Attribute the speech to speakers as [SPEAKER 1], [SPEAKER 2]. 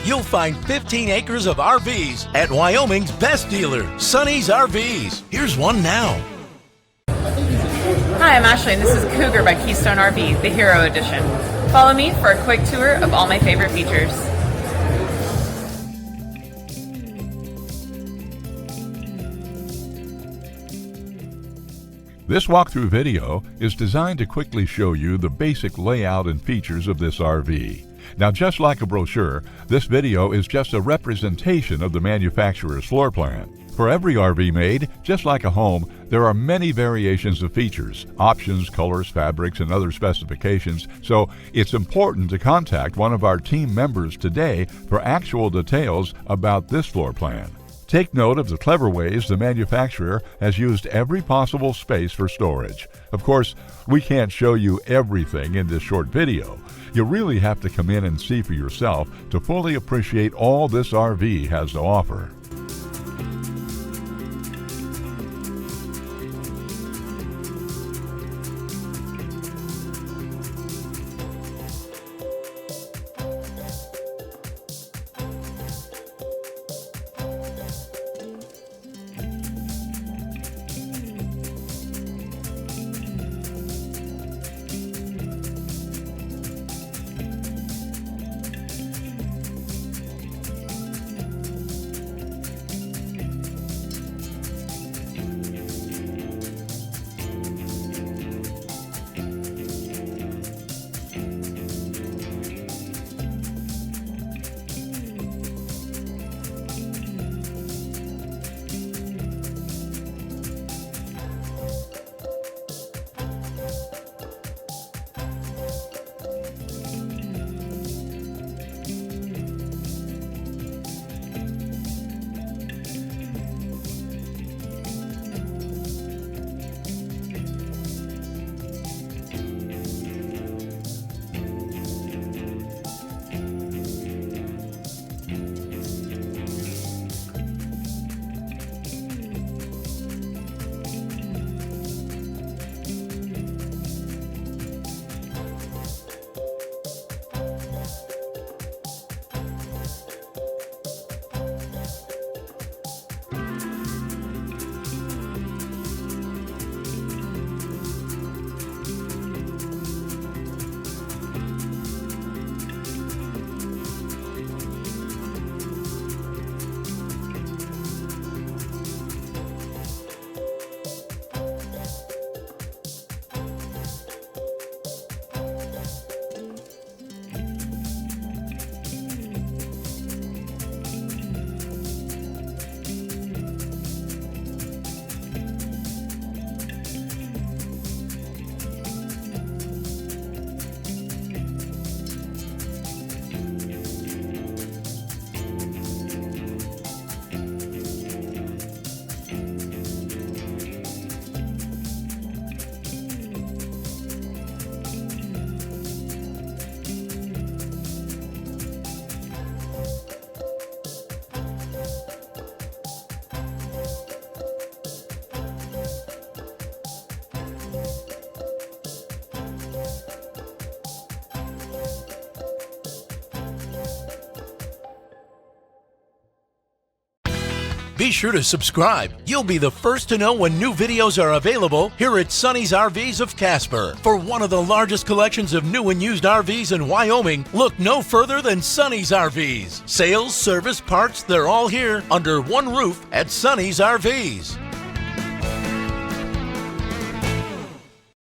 [SPEAKER 1] you'll find 15 acres of RVs at Wyoming's best dealer, Sonny's RVs. Here's one now.
[SPEAKER 2] Hi, I'm Ashley, and this is Cougar by Keystone RV, the Hero Edition. Follow me for a quick tour of all my favorite features.
[SPEAKER 3] This walkthrough video is designed to quickly show you the basic layout and features of this RV. Now, just like a brochure, this video is just a representation of the manufacturer's floor plan. For every RV made, just like a home, there are many variations of features, options, colors, fabrics, and other specifications, so it's important to contact one of our team members today for actual details about this floor plan. Take note of the clever ways the manufacturer has used every possible space for storage. Of course, we can't show you everything in this short video. You really have to come in and see for yourself to fully appreciate all this RV has to offer.
[SPEAKER 1] Be sure to subscribe. You'll be the first to know when new videos are available here at Sonny's RVs of Casper. For one of the largest collections of new and used RVs in Wyoming, look no further than Sonny's RVs. Sales, service, parts, they're all here under one roof at Sonny's RVs.